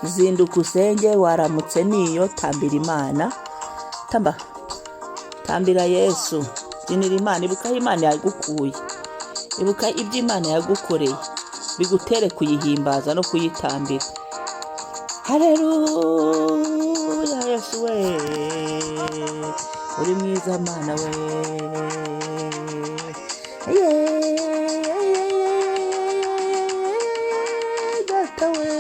zinduka usenge, waramutse niyo, tambira Imana, tambira Yesu, byinira Imana, ibuka aho Imana yagukuye, ibuka ibyo Imana yagukoreye, bigutere kuyihimbaza no kuyitambira. Haleluya Yesu we, uri mwiza Mana we, data we,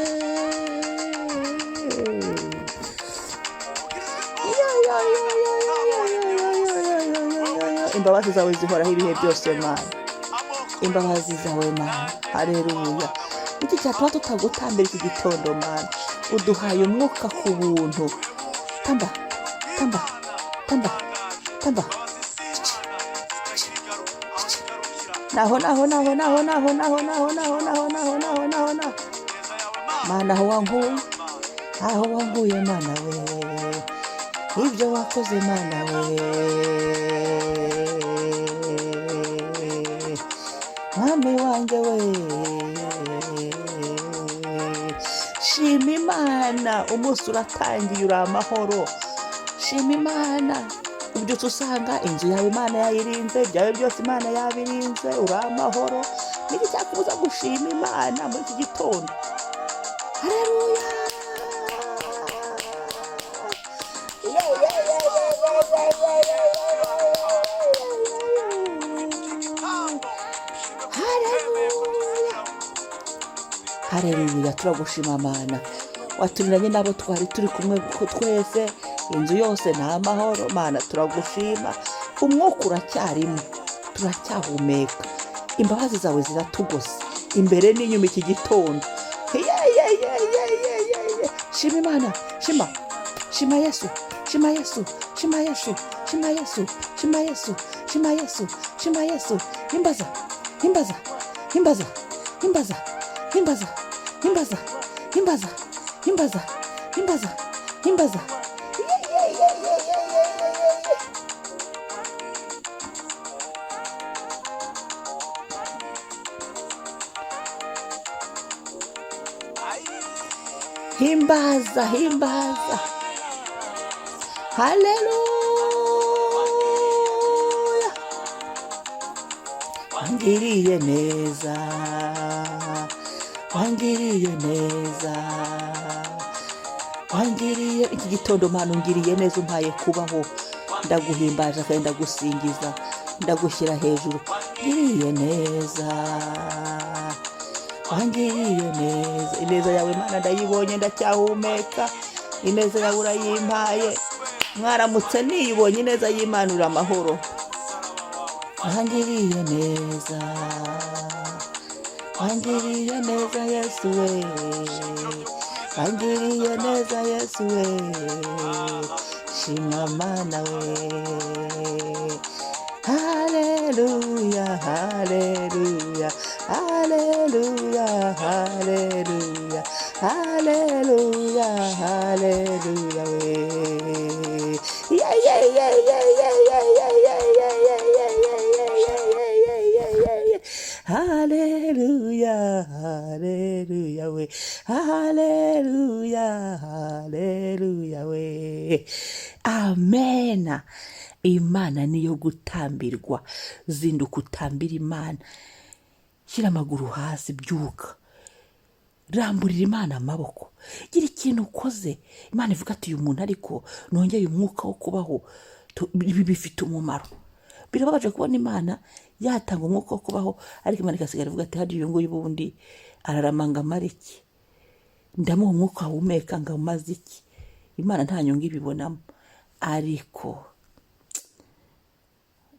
imbabazi zawe zihoraho ibihe byose Mana, imbabazi zawe Mana. Haleluya. Iki cyatuma tutagutambira iki gitondo Mana, uduhaye umwuka ku buntu. Tamba naho Mana, aho wanguye Mana we, ibyo wakoze Mana we, mwami wanjye we, shima Imana, umunsi uratangiye, uri amahoro. Shima Imana, ubyutse usanga inzu yawe Imana yayirinze, ibyawe byose Imana yabirinze, uri amahoro. Niki cyakubuza gushima Imana muri iki gitondo? Haleluya. Haleluya, turagushima Mana, waturiranye nabo twari turi kumwe twese, inzu yose nta mahoro Mana. Turagushima, umwuka uracyarimo, turacyahumeka, imbabazi zawe ziratugose imbere n'inyuma iki gitondo. Shima Imana, shima Yesu, shima Yesu, shima Yesu, shima Yesu, shima Yesu, shima Yesu, shima Yesu. Himbaza, himbaza, himbaza, himbaza, himbaza, himbaza, himbaza, himbaza, himbaza, himbaza. Himbaza, himbaza. Haleluya. Wangiriye neza, wangiriye neza, wangiriye iki gitondo Mana, ungiriye neza, umpaye kubaho. Ndaguhimbaza kandi ndagusingiza, ndagushyira hejuru. Ngiriye neza, wangiriye neza. Ineza yawe Mana ndayibonye, ndacyahumeka, ineza yawe urayimpaye. Mwaramutse niyibonye, ineza y'Imana uri amahoro. Wangiriye neza, wangiriye neza Yesu we, wangiriye neza Yesu we, shima Mana we. Haleluya, haleluya, haleluya, haleluya, haleluya, haleluya we. Haleluya, haleluya we, haleluya, haleluya we. Amena. Imana niyo gutambirwa, zinduka utambira Imana. Shyira amaguru hasi, byuka, ramburira Imana amaboko, gira ikintu ukoze. Imana ivuga ati uyu muntu ariko nongeye umwuka wo kubaho, ibi bifite umumaro. Birababaje kubona Imana yatanga umwuka wo kubaho, ariko Imana ikasigara ivuga ati hadi uyu nguyu ubundi araramanga amariki, ndamuha umwuka ahumeka ngo amaze iki? Imana nta nyungu ibibonamo. Ariko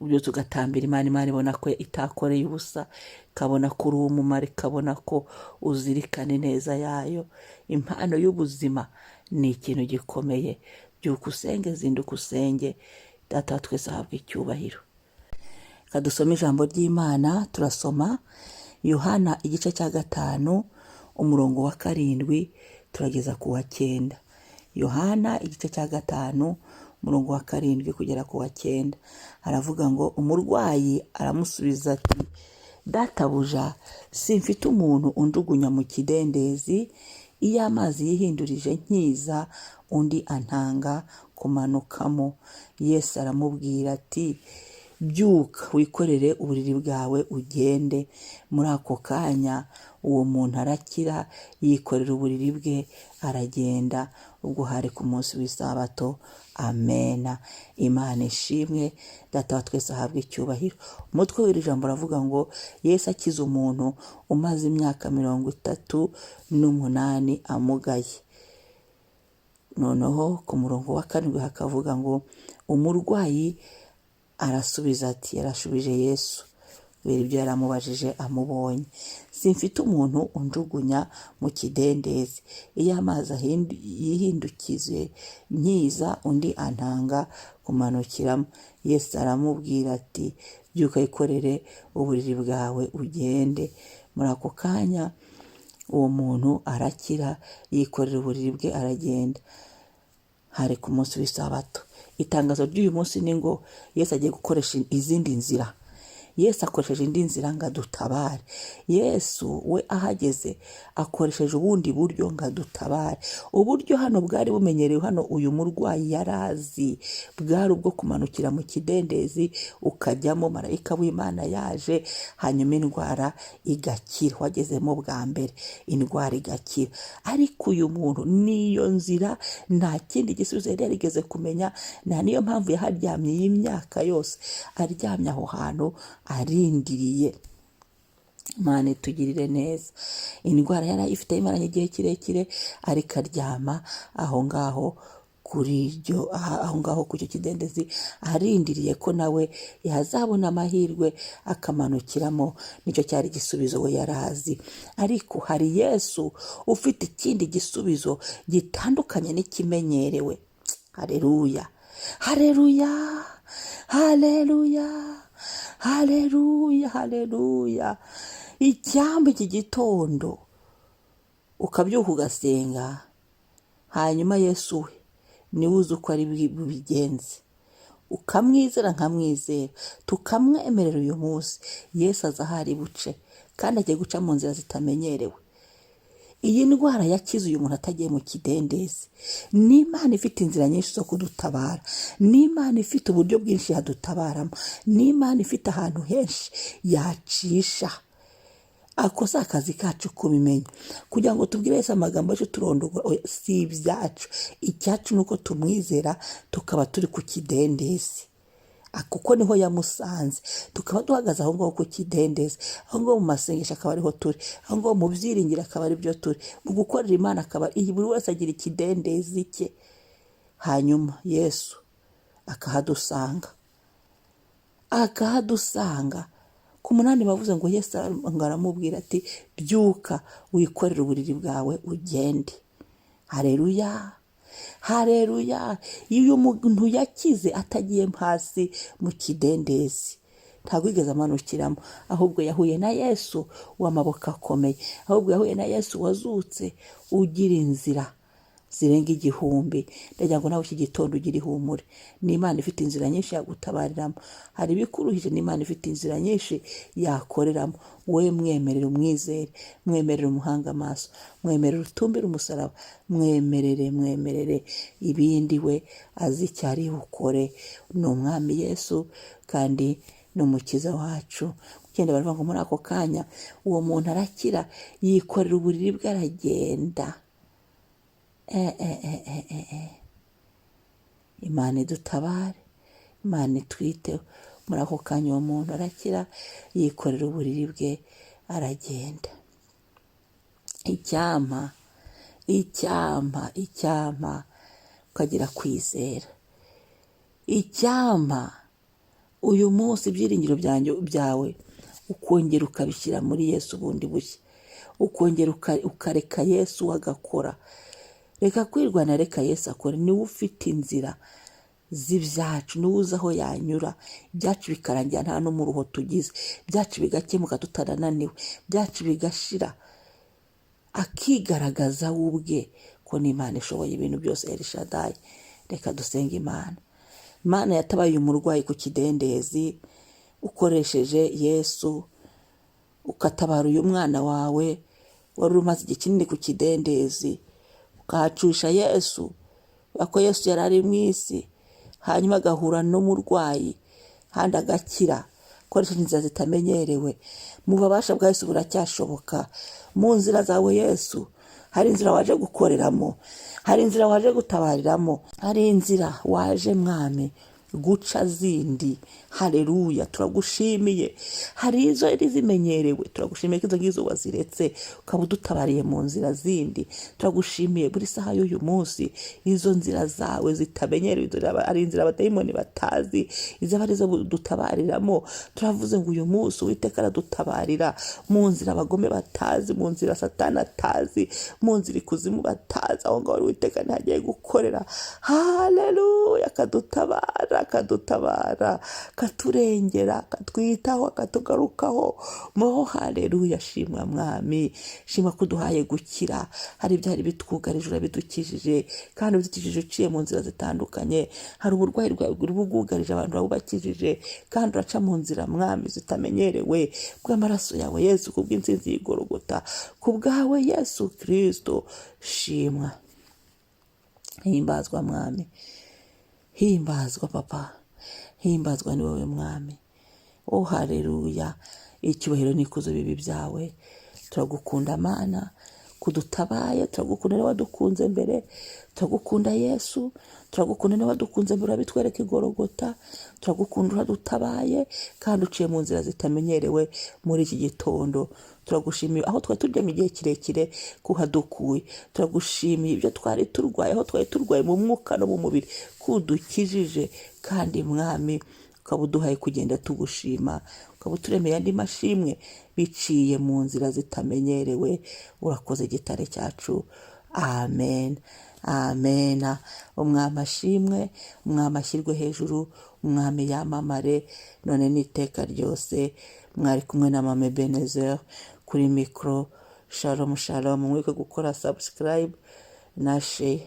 ubyutse ugatambira Imana, Imana ibona ko itakoreye ubusa, ikabona ko uri umumaro, ikabona ko uzirikana neza yayo. Impano y'ubuzima ni ikintu gikomeye. Byuka usenge, zinduka usenge, Data wa twese ahabwa icyubahiro. Kadusoma ijambo ry'Imana. Turasoma Yohana igice cya 5 umurongo wa 7 turageza ku wa 9. Yohana igice cya 5 umurongo wa 7 kugera ku wa 9. Aravuga ngo, umurwayi aramusubiza ati, databuja, simfite umuntu unjugunya mu kidendezi iyo amazi yihindurije nkiza, undi antanga kumanukamo. Yesu aramubwira ati, byuka wikorere uburiri bwawe ugende. Muri ako kanya uwo muntu arakira, yikorera uburiri bwe aragenda. Ubwo hari ku munsi w'isabato. Amena. Imana ishimwe. Data wa twese ahabwe icyubahiro. Umutwe w'iri jambo uravuga ngo Yesu akiza umuntu umaze imyaka 38 amugaye. Noneho ku murongo wa 7 hakavuga ngo umurwayi arasubiza ati, yarashubije Yesu kubera ibyo yaramubajije amubonye, simfite umuntu unjugunya mu kidendezi. Iyo amazi yihindukize nkiza, undi antanga kumanukiramo. Yesu aramubwira ati, byuka wikorere uburiri bwawe ugende. Muri ako kanya uwo muntu arakira, yikorera uburiri bwe aragenda. Hari ku munsi w'isabato. Itangazo ry'uyu munsi ni ngo Yesu agiye gukoresha izindi nzira. Yesu akoresheje indi nzira ngo adutabare. Yesu we ahageze akoresheje ubundi buryo ngo adutabare. Uburyo hano bwari bumenyerewe, hano uyu murwayi yarazi, bwari ubwo kumanukira mu kidendezi ukajyamo, marayika w'Imana yaje, hanyuma indwara igakira. Wagezemo bwa mbere indwara igakira. Ariko uyu muntu niyo nzira, nta kindi gisubizo yari yarigeze kumenya. Nta niyo mpamvu yaharyamye y'imyaka yose, aryamye aho hantu arindiriye. Imana itugirire neza. Indwara yari ifite imaranye igihe kirekire, ariko aryama aho ngaho ku cyo kidendezi, arindiriye ko nawe yazabona amahirwe akamanukiramo. Nicyo cyari igisubizo we yarazi. Ariko hari Yesu ufite ikindi gisubizo gitandukanye n'ikimenyerewe. Haleluya, haleluya, haleluya, haleluya, haleluya. Icyambu iki gitondo ukabyuka ugasenga, hanyuma Yesu we niwe uzi uko ari bubigenze, ukamwizera nkamwizera, tukamwemerera uyu munsi. Yesu aza ahari buce, kandi agiye guca mu nzira zitamenyerewe. Iyi ndwara yakize uyu muntu atagiye mu kidendezi. Ni Imana ifite inzira nyinshi zo kudutabara. Ni Imana ifite uburyo bwinshi yadutabaramo. Ni Imana ifite ahantu henshi yacisha. Ako si akazi kacu kubimenya, kugira ngo tubwire Yesu amagambo yacu turondogora, si ibyacu. Icyacu ni uko tumwizera, tukaba turi ku kidendezi, kuko niho yamusanze. Tukaba duhagaze aho ngaho ku kidendezi, aho ngaho mu masengesho akaba ariho turi, aho ngaho mu byiringiro akaba ari byo turi, mu gukorera Imana akaba buri wese agira ikidendezi cye. Hanyuma Yesu akahadusanga. Ku 8 bavuze ngo Yesu aramubwira ati, byuka wikorere uburiri bwawe ugende. Haleluya, haleluya. Iyo umuntu yakize atagiye hasi mu kidendezi, ntabwo yigeze amanukiramo, ahubwo yahuye na Yesu w'amaboko akomeye, ahubwo yahuye na Yesu wazutse ugira inzira zirenga 1000. Ndagira ngo nawe iki gitondo ugire ihumure. Ni Imana ifite inzira nyinshi yagutabariramo. Hari ibikuruhije, ni Imana ifite inzira nyinshi yakoreramo. We mwemerere umwizere, mwemerere umuhanga amaso, mwemerere utumbire umusaraba, mwemerere ibindi we azi icyo ari bukore. Ni umwami Yesu kandi ni umukiza wacu. Kugenda baravuga ngo muri ako kanya uwo muntu arakira, yikorera uburiri bwe aragenda. Imana idutabare, Imana itwiteho. Muri ako kanya uwo muntu arakira, yikorera uburiri bwe aragenda. Icyampa ukagira kwizera. Icyampa uyu munsi ibyiringiro byawe ukongera ukabishyira muri Yesu bundi bushya, ukongera ukareka Yesu agakora. Reka kwirwana, reka Yesu akore. Niwe ufite inzira z'ibyacu, niwe uzi aho yanyura. Ibyacu bikarangira nta n'umuruho tugize, ibyacu bigakemuka tutarananiwe, ibyacu bigashira, akigaragaza we ubwe ko ni Imana ishoboye ibintu byose. Elishadayi. Reka dusenge Imana. Imana yatabaye uyu murwayi ku kidendezi, ukoresheje Yesu ukatabara uyu mwana wawe wari umaze igihe kinini ku kidendezi, ukahacisha Yesu, ko Yesu yari ari mu isi, hanyuma agahura n'umurwayi kandi agakira, koresheje inzira zitamenyerewe. Mu bubasha bwa Yesu buracyashoboka. Mu nzira zawe Yesu hari inzira waje gukoreramo, hari inzira waje gutabariramo, hari inzira waje mwami guca zindi. Haleluya, turagushimiye. Hari izo iri zimenyerewe, turagushimiye ko izo ngizo waziretse ukaba udutabariye mu nzira zindi. Turagushimiye buri saha y'uyu munsi, izo nzira zawe zitamenyerewe, ari inzira abadayimoni batazi, izaba arizo dutabariramo. Turavuze ngo uyu munsi Uwiteka aradutabarira mu nzira abagome batazi, mu nzira Satani atazi, mu nzira ikuzimu batazi. Aho ngaho Uwiteka ntagiye gukorera. Haleluya, akadutabara, katurengera, katwitaho, akatugarukaho. Haleluya, shimwa mwami, shimwa ko uduhaye gukira. Hari ibyari bitwugarije urabidukijije, kandi udukijije uciye mu nzira zitandukanye. Hari uburwayi bwugarije abantu urabubakijije, kandi uraca mu nzira mwami zitamenyerewe. Bw'amaraso yawe Yesu, kubw'intsinzi y'Igorogota, kubwawe Yesu Kristo, shimwa. Himbazwa mwami, himbazwa papa, himbazwa ni wowe mwami. Haleluya, icyubahiro n'ikuzo bibi byawe. Turagukunda Mana, kudutabaye. Turagukunda niwe wadukunze mbere, turagukunda Yesu, turagukunda niwe wadukunze mbere, urabitwereka Igorogota. Turagukunda, uradutabaye kandi uciye mu nzira zitamenyerewe muri iki gitondo. Turagushimiye aho twari turyamye igihe kirekire kuhadukuye. Turagushimiye ibyo twari turwaye, aho twari turwaye mu mwuka no mu mubiri, kudukijije. Kandi mwami ukaba uduhaye kugenda tugushima, ukaba uturemeye andi mashimwe biciye mu nzira zitamenyerewe. Urakoze gitare cyacu. Amen, amen. Umwami ashimwe, umwami ashyirwe hejuru, umwami yamamare none n'iteka ryose. Mwari kumwe na Mama Ebenezer kuri mikoro. Shalom shalom. Mwike gukora subscribe na share.